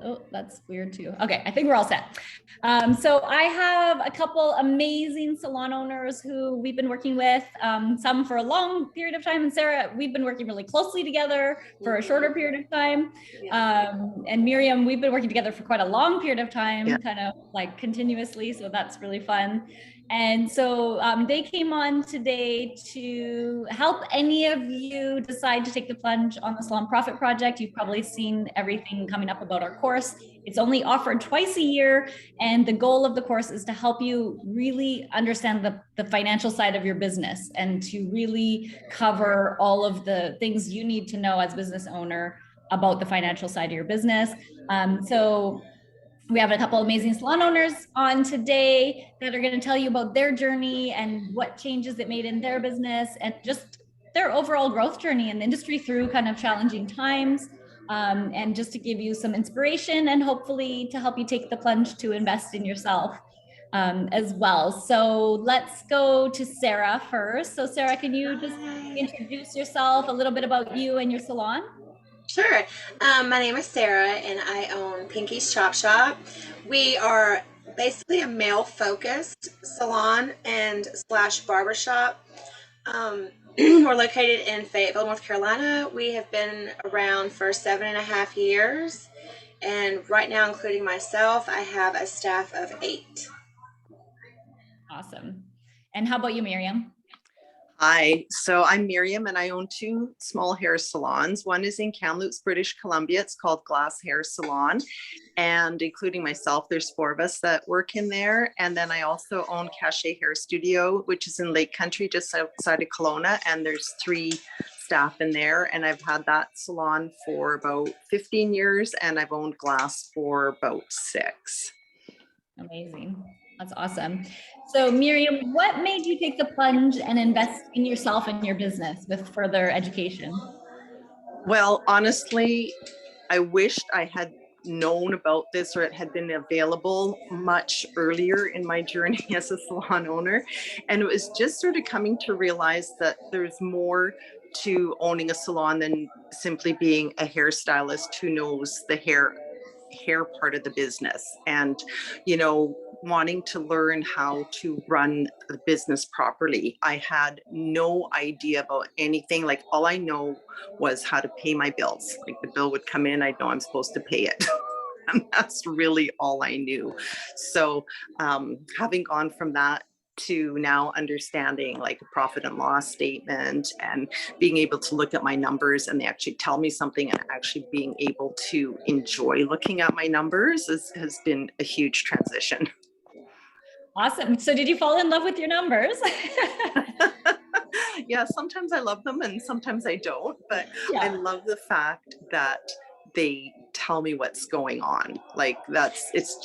Oh, that's weird too. Okay, I think we're all set. So I have a couple amazing salon owners who we've been working with, some for a long period of time. And Sarah, we've been working really closely together for a shorter period of time. And Miriam, we've been working together for quite a long period of time, kind of like continuously. So that's really fun. And so they came on today to help any of you decide to take the plunge on the Salon Profit Project. You've probably seen everything coming up about our course. It's only offered twice a year. And the goal of the course is to help you really understand the financial side of your business and to really cover all of the things you need to know as a business owner about the financial side of your business. So we have a couple of amazing salon owners on today that are going to tell you about their journey and what changes it made in their business and just their overall growth journey in the industry through kind of challenging times. And just to give you some inspiration and hopefully to help you take the plunge to invest in yourself as well. So let's go to Sarah first. So Sarah, can you just introduce yourself, a little bit about you and your salon? Sure. My name is Sarah, and I own Pinky's Chop Shop. We are basically a male-focused salon and slash barbershop. We're located in Fayetteville, North Carolina. We have been around for 7.5 years, and right now, including myself, I have a staff of 8. Awesome. And how about you, Miriam? Hi, so I'm Miriam and I own 2 small hair salons. One is in Kamloops, British Columbia. It's called Glass Hair Salon. And including myself, there's 4 of us that work in there. And then I also own Cachet Hair Studio, which is in Lake Country, just outside of Kelowna. And there's 3 staff in there. And I've had that salon for about 15 years and I've owned Glass for about 6. Amazing. That's awesome. So Miriam, what made you take the plunge and invest in yourself and your business with further education? Well, honestly, I wished I had known about this or it had been available much earlier in my journey as a salon owner. And it was just sort of coming to realize that there's more to owning a salon than simply being a hairstylist who knows the hair part of the business. And wanting to learn how to run the business properly. I had no idea about anything. Like, all I know was how to pay my bills. Like, the bill would come in, I know I'm supposed to pay it. And that's really all I knew. So having gone from that to now understanding like a profit and loss statement and being able to look at my numbers and they actually tell me something, and actually being able to enjoy looking at my numbers has been a huge transition. Awesome. So did you fall in love with your numbers? Yeah, sometimes I love them and sometimes I don't, but yeah. I love the fact that they tell me what's going on. Like, it's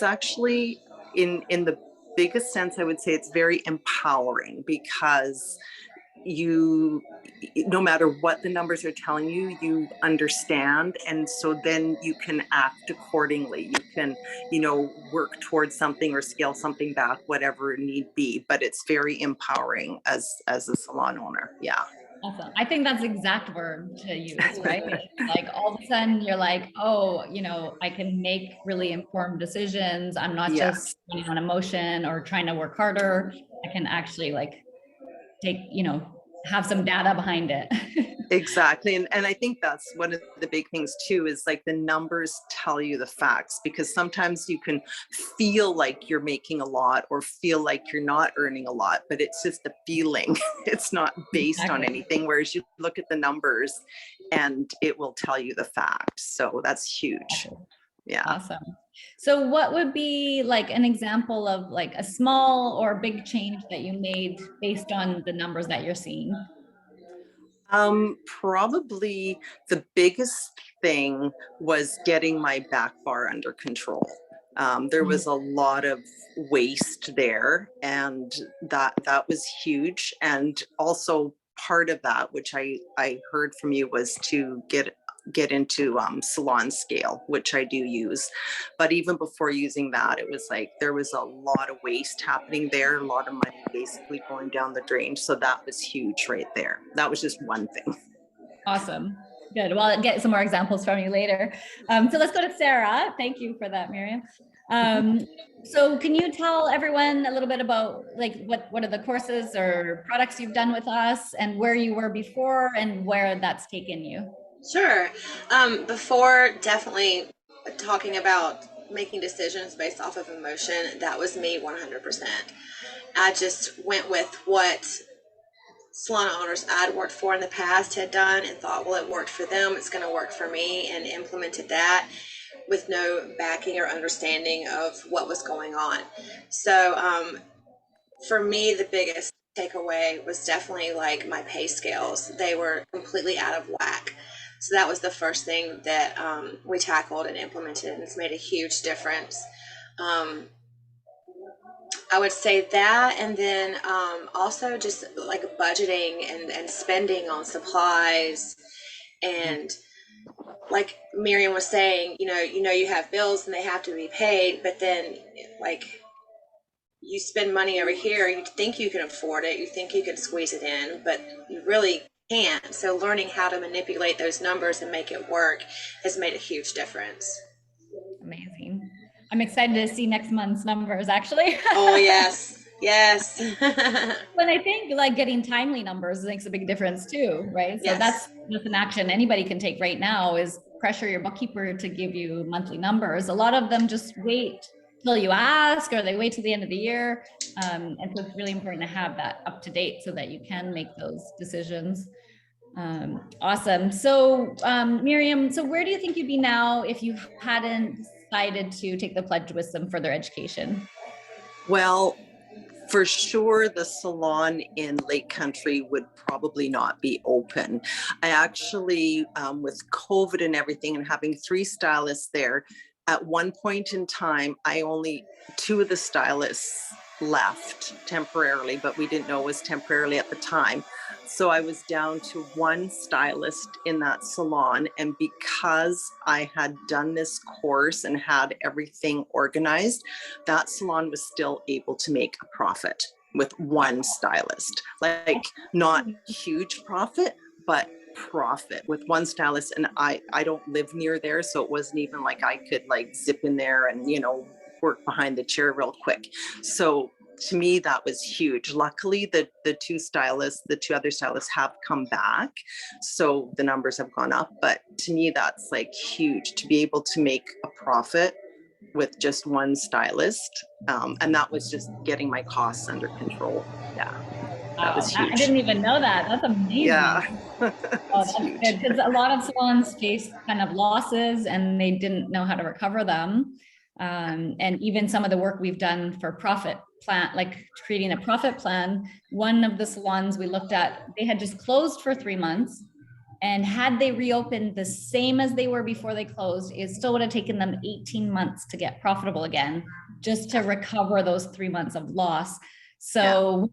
actually in the biggest sense, I would say it's very empowering, because no matter what the numbers are telling you, you understand. And so then you can act accordingly. You can, work towards something or scale something back, whatever need be. But it's very empowering as a salon owner. Yeah. Awesome. I think that's the exact word to use, right? Like, all of a sudden you're like, oh, I can make really informed decisions. I'm not just running on emotion or trying to work harder. I can actually take, have some data behind it. Exactly. And I think that's one of the big things too, is like the numbers tell you the facts, because sometimes you can feel like you're making a lot or feel like you're not earning a lot, but it's just a feeling. It's not based on anything. Whereas you look at the numbers and it will tell you the facts. So that's huge. Yeah. Awesome. So what would be like an example of like a small or big change that you made based on the numbers that you're seeing? Probably the biggest thing was getting my back bar under control. There was a lot of waste there, and that was huge. And also part of that, which I heard from you, was to get into salon scale, which I do use. But even before using that, it was like there was a lot of waste happening there, a lot of money basically going down the drain. So that was huge right there. That was just one thing. Awesome. Good. Well, I'll get some more examples from you later. So let's go to Sarah. Thank you for that, Miriam. So can you tell everyone a little bit about like what are the courses or products you've done with us and where you were before and where that's taken you? Sure. Before definitely talking about making decisions based off of emotion, that was me 100%. I just went with what salon owners I'd worked for in the past had done and thought, well, it worked for them, it's going to work for me, and implemented that with no backing or understanding of what was going on. So for me, the biggest takeaway was definitely like my pay scales. They were completely out of whack. So that was the first thing that we tackled and implemented, and it's made a huge difference. Um, I would say that, and then also just like budgeting and spending on supplies, and like Miriam was saying, you have bills and they have to be paid, but then like you spend money over here, you think you can afford it, you think you can squeeze it in, but you really can't. So learning how to manipulate those numbers and make it work has made a huge difference. Amazing. I'm excited to see next month's numbers actually. Oh, yes. Yes. But I think like getting timely numbers makes a big difference too, right? So Yes. that's just an action anybody can take right now is pressure your bookkeeper to give you monthly numbers. A lot of them just wait till you ask or they wait till the end of the year. And so it's really important to have that up to date so that you can make those decisions. Awesome. So Miriam, so where do you think you'd be now if you hadn't decided to take the pledge with some further education? Well, for sure, the salon in Lake Country would probably not be open. I actually, with COVID and everything and having 3 stylists there, at one point in time, two of the stylists left temporarily, but we didn't know it was temporarily at the time. So I was down to 1 stylist in that salon. And because I had done this course and had everything organized, that salon was still able to make a profit with 1 stylist. Like not huge profit, but profit with 1 stylist. And I don't live near there, so it wasn't even like I could like zip in there and work behind the chair real quick. So to me, that was huge. Luckily, the 2 other stylists have come back, so the numbers have gone up. But to me, that's like huge to be able to make a profit with just 1 stylist, and that was just getting my costs under control. Yeah, that was huge. I didn't even know that. That's amazing. Yeah. That's good because a lot of salons faced kind of losses and they didn't know how to recover them. And even some of the work we've done for profit plan, like creating a profit plan, one of the salons we looked at, they had just closed for 3 months. And had they reopened the same as they were before they closed, it still would have taken them 18 months to get profitable again, just to recover those 3 months of loss. So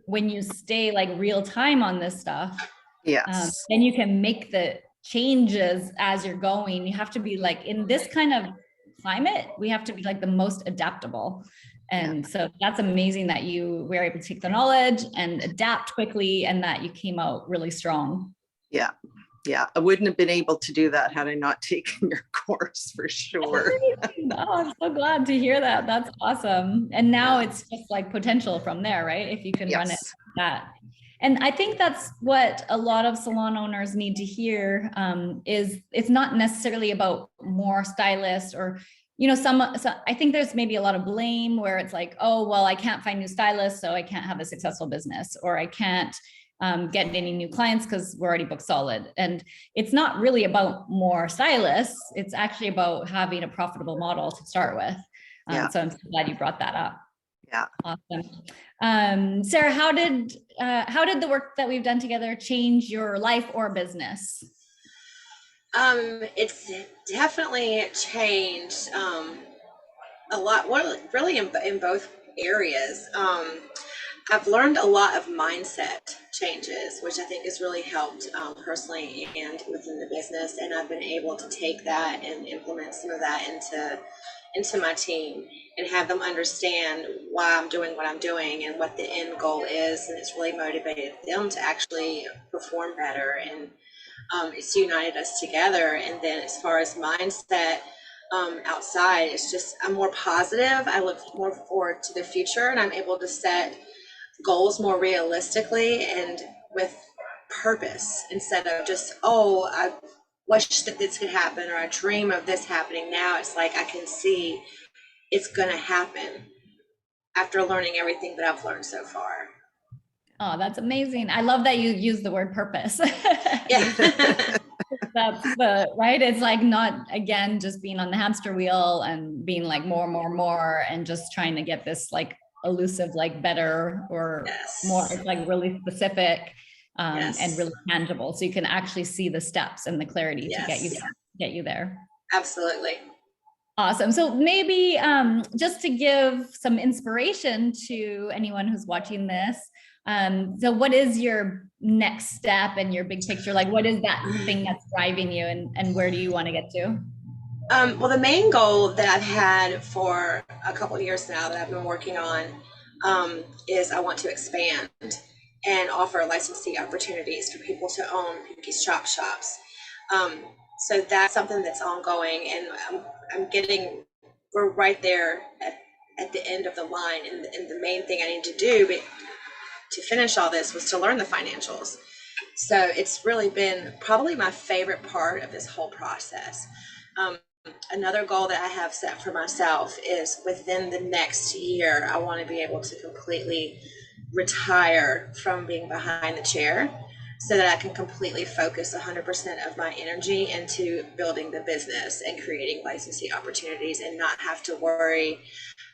when you stay like real time on this stuff, yes, then you can make the changes as you're going. You have to be like in this kind of climate, we have to be like the most adaptable. And so that's amazing that you were able to take the knowledge and adapt quickly and that you came out really strong. Yeah. I wouldn't have been able to do that had I not taken your course, for sure. Oh, I'm so glad to hear that. That's awesome. And now it's just like potential from there, right? If you can run it like that. And I think that's what a lot of salon owners need to hear, is it's not necessarily about more stylists or, so I think there's maybe a lot of blame where it's like, oh, well, I can't find new stylists, so I can't have a successful business, or I can't get any new clients because we're already booked solid. And it's not really about more stylists. It's actually about having a profitable model to start with. So I'm so glad you brought that up. Yeah. Awesome. Sarah, how did the work that we've done together change your life or business? It's definitely changed a lot. Well, really in both areas. I've learned a lot of mindset changes, which I think has really helped personally and within the business. And I've been able to take that and implement some of that into my team and have them understand why I'm doing what I'm doing and what the end goal is. And it's really motivated them to actually perform better. And It's united us together. And then as far as mindset, outside, it's just, I'm more positive. I look more forward to the future, and I'm able to set goals more realistically and with purpose, instead of just, oh, I wish that this could happen, or I dream of this happening. Now it's like I can see it's going to happen after learning everything that I've learned so far. Oh, that's amazing. I love that you use the word purpose. Yeah. That's the right. It's like not, again, just being on the hamster wheel and being like more, and just trying to get this like elusive, like better or Yes. more. It's like really specific Yes. and really tangible. So you can actually see the steps and the clarity Yes. to get you there. Absolutely. Awesome. So maybe just to give some inspiration to anyone who's watching this. So what is your next step and your big picture? Like, what is that thing that's driving you, and where do you want to get to? Well, the main goal that I've had for a couple of years now that I've been working on is I want to expand and offer licensee opportunities for people to own Pinky's Chop Shops. So that's something that's ongoing, and we're right there at the end of the line. And the main thing I need to do to finish all this was to learn the financials. So it's really been probably my favorite part of this whole process. Another goal that I have set for myself is within the next year, I want to be able to completely retire from being behind the chair, so that I can completely focus 100% of my energy into building the business and creating licensee opportunities, and not have to worry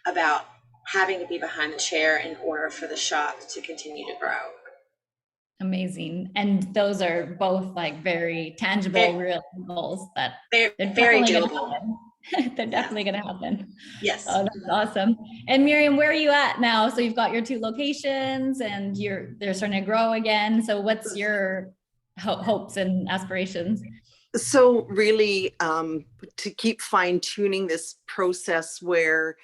about having to be behind the chair in order for the shop to continue to grow. Amazing. And those are both like very tangible, real goals that they're very doable. They're definitely going to happen. Yes. Oh, that's awesome. And Miriam, where are you at now? So you've got your 2 locations and they're starting to grow again. So what's your hopes and aspirations? So really, to keep fine tuning this process where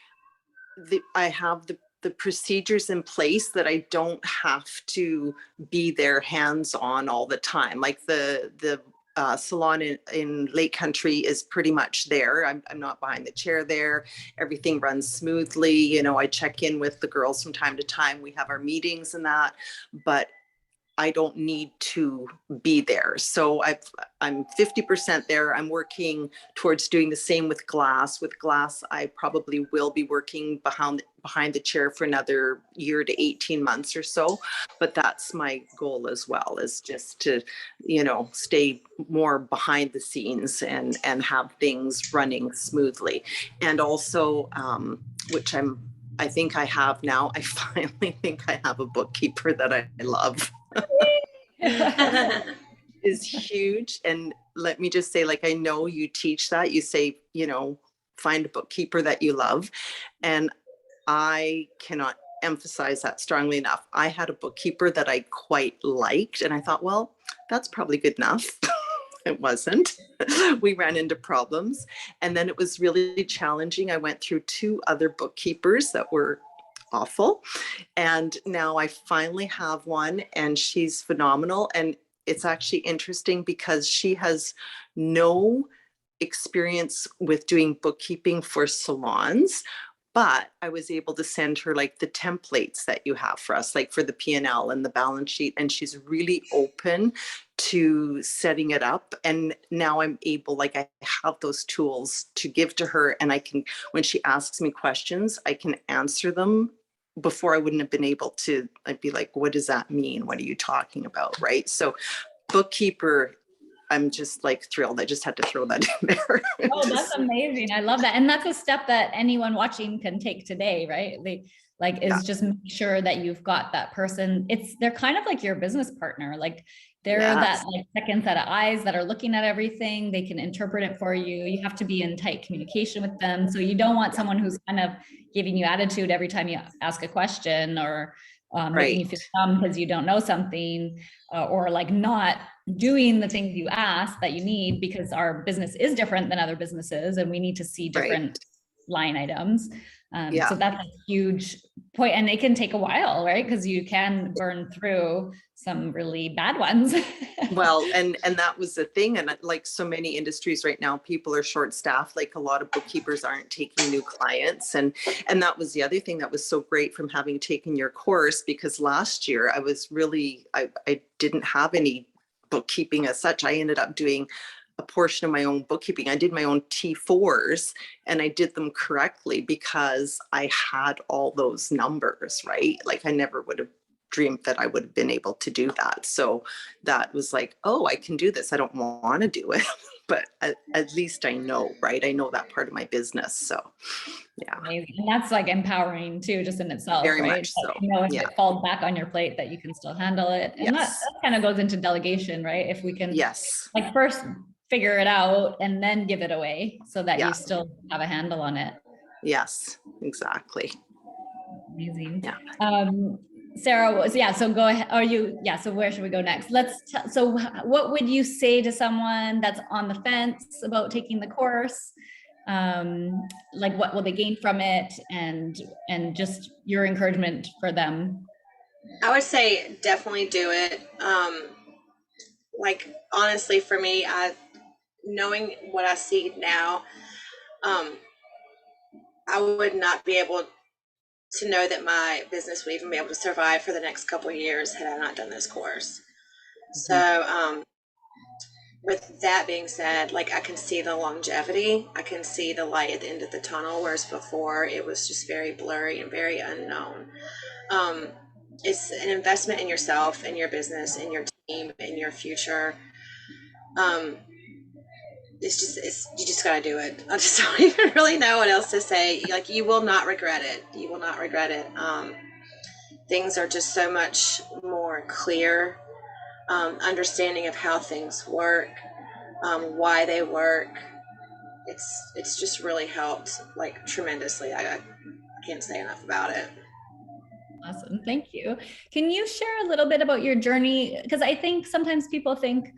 I have the procedures in place that I don't have to be there hands-on all the time. Like the salon in Lake Country is pretty much there. I'm not behind the chair there. Everything runs smoothly. You know, I check in with the girls from time to time. We have our meetings and that, but I don't need to be there. So I'm 50% there. I'm working towards doing the same with glass. With glass, I probably will be working behind the chair for another year to 18 months or so. But that's my goal as well, is just to, you know, stay more behind the scenes and have things running smoothly. And also, which I think I have now, I finally think I have a bookkeeper that I love. Is huge. And let me just say, like, I know you teach that. You say, you know, find a bookkeeper that you love. And I cannot emphasize that strongly enough. I had a bookkeeper that I quite liked, and I thought, well, that's probably good enough. It wasn't. We ran into problems. And then it was really challenging. I went through 2 other bookkeepers that were awful. And now I finally have one, and she's phenomenal. And it's actually interesting because she has no experience with doing bookkeeping for salons, but I was able to send her like the templates that you have for us, like for the P&L and the balance sheet. And she's really open to setting it up. And now I'm able, like, I have those tools to give to her, and I can, when she asks me questions, I can answer them. Before, I wouldn't have been able to. I'd be like, what does that mean? What are you talking about? Right? So bookkeeper, I'm just like thrilled. I just had to throw that in there. Oh, that's amazing. I love that. And that's a step that anyone watching can take today, right? Just make sure that you've got that person. They're kind of like your business partner. Like they're that like second set of eyes that are looking at everything. They can interpret it for you. You have to be in tight communication with them. So you don't want someone who's kind of giving you attitude every time you ask a question, or making you feel dumb because you don't know something, or like not doing the things you ask that you need, because our business is different than other businesses, and we need to see different line items. Yeah. So that's a huge point, and it can take a while, right? Because you can burn through some really bad ones. Well, and that was the thing. And like so many industries right now, people are short staffed. Like a lot of bookkeepers aren't taking new clients. And that was the other thing that was so great from having taken your course, because last year I was really, I didn't have any bookkeeping as such. I ended up doing a portion of my own bookkeeping. I did my own T4s and I did them correctly because I had all those numbers, right? Like I never would have dreamed that I would have been able to do that. So that was like, oh, I can do this. I don't want to do it, but at least I know, right? I know that part of my business. So yeah. Amazing. And that's like empowering too, just in itself, Very right? much so. You know, if Yeah. it falls back on your plate, that you can still handle it. And that kind of goes into delegation, right? If we can like first figure it out and then give it away so that you still have a handle on it. Yes, exactly. Amazing. Yeah. Sarah, so go ahead. So where should we go next? So what would you say to someone that's on the fence about taking the course? Like what will they gain from it, and just your encouragement for them? I would say definitely do it. Like honestly, for me, knowing what I see now, I would not be able to know that my business would even be able to survive for the next couple of years had I not done this course. So, with that being said, like I can see the longevity, I can see the light at the end of the tunnel, whereas before it was just very blurry and very unknown. It's an investment in yourself, in your business, in your team, in your future. You just gotta do it. I just don't even really know what else to say. Like you will not regret it. You will not regret it. Things are just so much more clear. Understanding of how things work, why they work. It's just really helped like tremendously. I can't say enough about it. Awesome. Thank you. Can you share a little bit about your journey? Because I think sometimes people think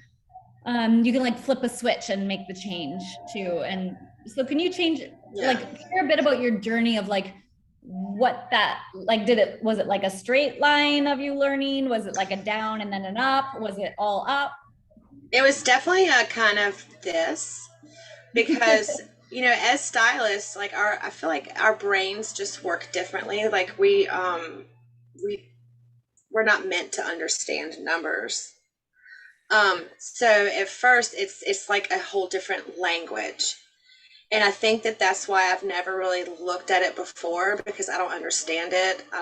you can like flip a switch and make the change too. And so can you like share a bit about your journey of like what that, like, was it like a straight line of you learning? Was it like a down and then an up? Was it all up? It was definitely a kind of this, because you know, as stylists, like I feel like our brains just work differently. Like we're not meant to understand numbers. So at first it's like a whole different language. And I think that that's why I've never really looked at it before, because I don't understand it. I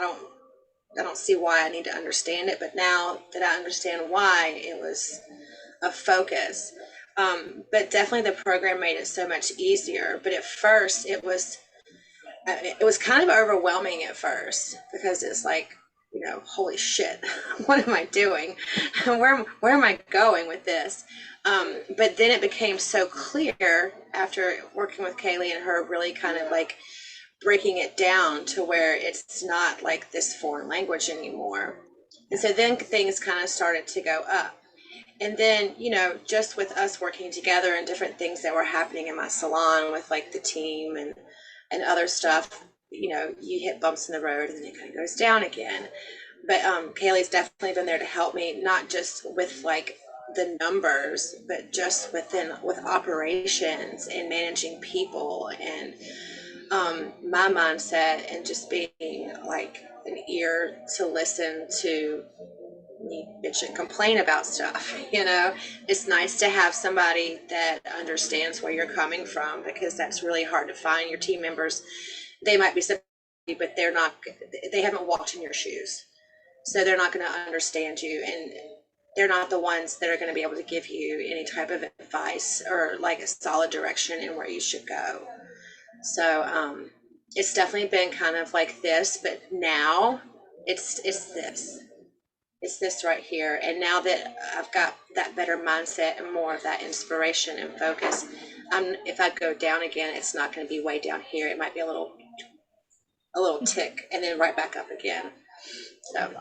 don't see why I need to understand it. But now that I understand why, it was a focus. But definitely the program made it so much easier. But at first it was kind of overwhelming at first, because it's like, you know, holy shit, what am I doing? Where am I going with this? But then it became so clear after working with Kaylee and her really kind of like breaking it down to where it's not like this foreign language anymore. And so then things kind of started to go up. And then, you know, just with us working together and different things that were happening in my salon with like the team and other stuff, you know, you hit bumps in the road and then it kind of goes down again. But Kaylee's definitely been there to help me, not just with like the numbers, but just with operations and managing people and my mindset, and just being like an ear to listen to me bitch and complain about stuff. You know, it's nice to have somebody that understands where you're coming from, because that's really hard to find. Your team members, they might be somebody, but they haven't walked in your shoes, so they're not going to understand you, and they're not the ones that are going to be able to give you any type of advice or like a solid direction in where you should go. So it's definitely been kind of like this, but now it's this right here. And now that I've got that better mindset and more of that inspiration and focus, if I go down again, it's not going to be way down here. It might be a little tick and then right back up again. So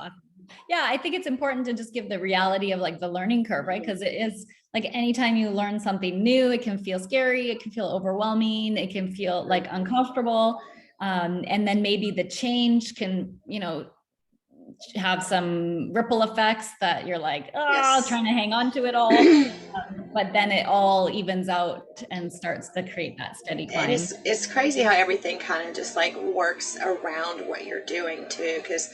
yeah, I think it's important to just give the reality of like the learning curve, right? Because it is like anytime you learn something new, it can feel scary, it can feel overwhelming, it can feel like uncomfortable. And then maybe the change can, you know, have some ripple effects that you're like, oh, trying to hang on to it all. But then it all evens out and starts to create that steady climb. And it's crazy how everything kind of just like works around what you're doing too. Because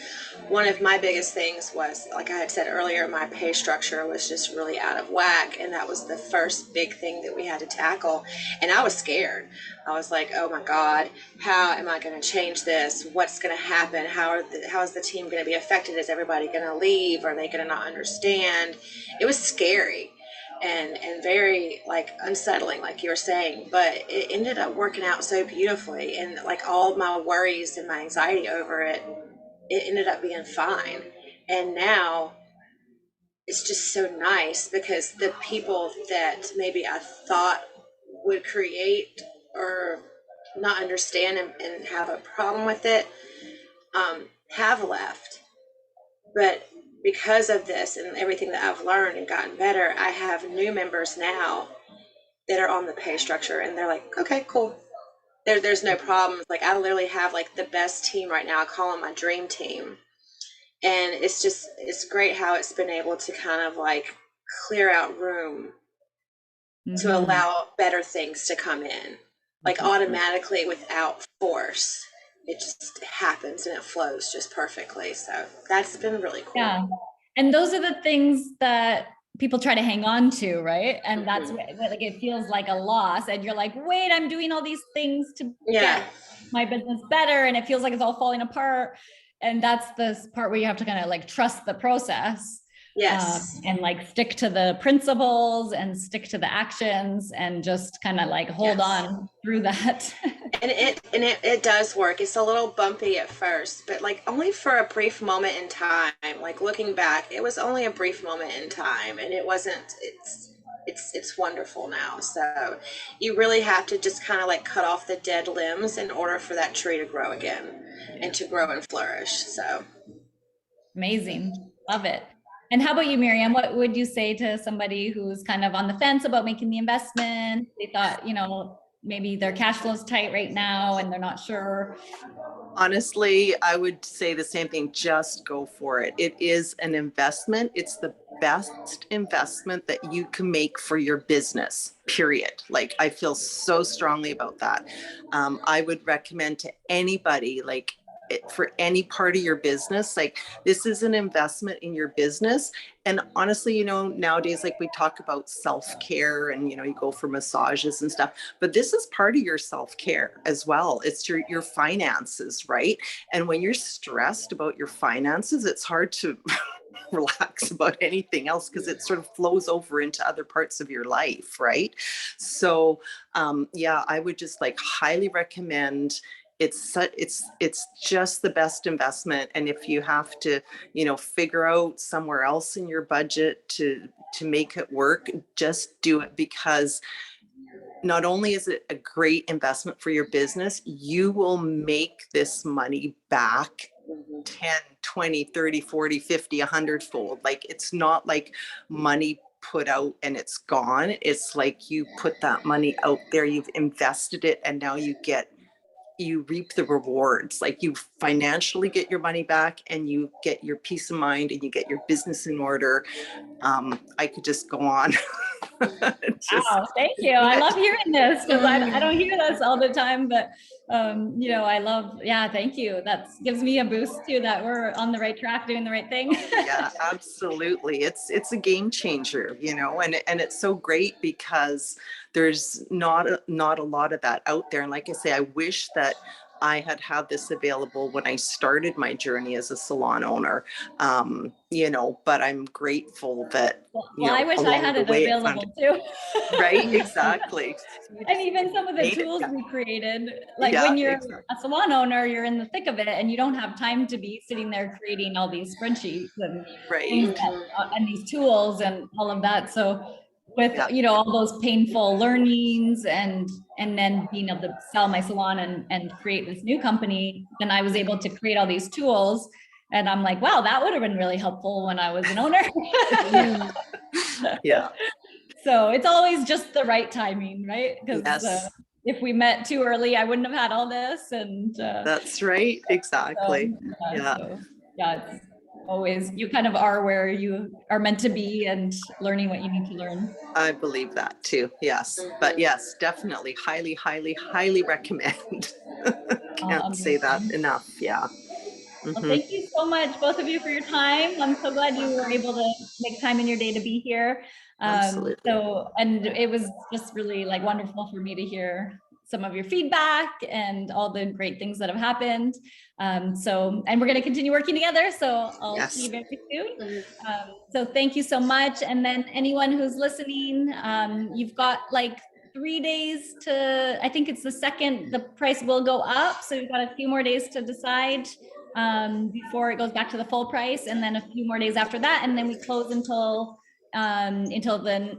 one of my biggest things was, like I had said earlier, my pay structure was just really out of whack. And that was the first big thing that we had to tackle. And I was scared. I was like, oh my God, how am I going to change this? What's going to happen? How is the team going to be affected? Is everybody going to leave? Are they going to not understand? It was scary. And very like unsettling, like you were saying, but it ended up working out so beautifully. And like all my worries and my anxiety over it ended up being fine. And now it's just so nice because the people that maybe I thought would create or not understand and have a problem with it have left. But because of this and everything that I've learned and gotten better, I have new members now that are on the pay structure, and they're like, okay, cool. There's no problems. Like I literally have like the best team right now. I call them my dream team. And it's great how it's been able to kind of like clear out room to allow better things to come in, like automatically without force. It just happens and it flows just perfectly. So that's been really cool. Yeah. And those are the things that people try to hang on to, right? And that's like, it feels like a loss. And you're like, wait, I'm doing all these things to get my business better. And it feels like it's all falling apart. And that's the part where you have to kind of like trust the process. Yes. And like stick to the principles and stick to the actions and just kind of like hold on through that. And it does work. It's a little bumpy at first, but like only for a brief moment in time. Like looking back, it was only a brief moment in time, and it wasn't. It's wonderful now. So you really have to just kind of like cut off the dead limbs in order for that tree to grow again and to grow and flourish. So amazing, love it. And how about you, Miriam? What would you say to somebody who's kind of on the fence about making the investment? They thought, you know, maybe their cash flow's tight right now and they're not sure. Honestly, I would say the same thing. Just go for it. It is an investment. It's the best investment that you can make for your business, period. Like I feel so strongly about that. I would recommend to anybody, like for any part of your business, like this is an investment in your business. And honestly, you know, nowadays, like we talk about self-care and, you know, you go for massages and stuff, but this is part of your self-care as well. It's your finances, right? And when you're stressed about your finances, it's hard to relax about anything else because it sort of flows over into other parts of your life, right? So yeah, I would just like highly recommend. It's just the best investment. And if you have to, you know, figure out somewhere else in your budget to make it work, just do it, because not only is it a great investment for your business, you will make this money back 10, 20, 30, 40, 50, 100-fold. Like it's not like money put out and it's gone. It's like you put that money out there, you've invested it, and now you reap the rewards. Like you financially get your money back and you get your peace of mind and you get your business in order. I could just go on. Wow, thank you. I love hearing this because I don't hear this all the time, but you know, I love, thank you. That gives me a boost too, that we're on the right track, doing the right thing. Yeah, absolutely. It's a game changer, you know, and it's so great because there's not a lot of that out there. And like I say, I wish that I had this available when I started my journey as a salon owner, you know, but I'm grateful that, you know, I wish I had it available too. Right, exactly. And even some of the tools we created, like when you're a salon owner, you're in the thick of it and you don't have time to be sitting there creating all these spreadsheets and and these tools and all of that. So with, you know, all those painful learnings and then being able to sell my salon and create this new company, then I was able to create all these tools. And I'm like, wow, that would have been really helpful when I was an owner. Yeah. So it's always just the right timing, right? Because Yes, if we met too early, I wouldn't have had all this. And that's right. Exactly. Yeah, so yeah, it's always, you kind of are where you are meant to be and learning what you need to learn. I believe that too. Yes. But yes, definitely highly, highly, highly recommend. Can't say that Amazing. enough. Yeah. Well, Mhm. thank you so much, both of you, for your time. I'm so glad you were able to make time in your day to be here. Absolutely. And it was just really like wonderful for me to hear some of your feedback and all the great things that have happened. And we're going to continue working together. So I'll see you Yes. very soon. So thank you so much. And then anyone who's listening, you've got like 3 days to, I think it's the second, the price will go up. So you've got a few more days to decide before it goes back to the full price, and then a few more days after that, and then we close until the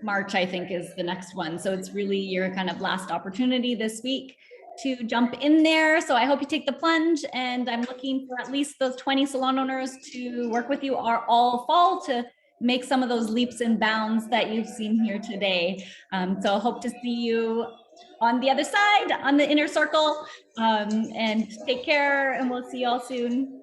March, I think, is the next one. So it's really your kind of last opportunity this week to jump in there. So I hope you take the plunge, and I'm looking for at least those 20 salon owners to work with you all fall to make some of those leaps and bounds that you've seen here today. So I hope to see you on the other side, on the inner circle, and take care, and we'll see you all soon.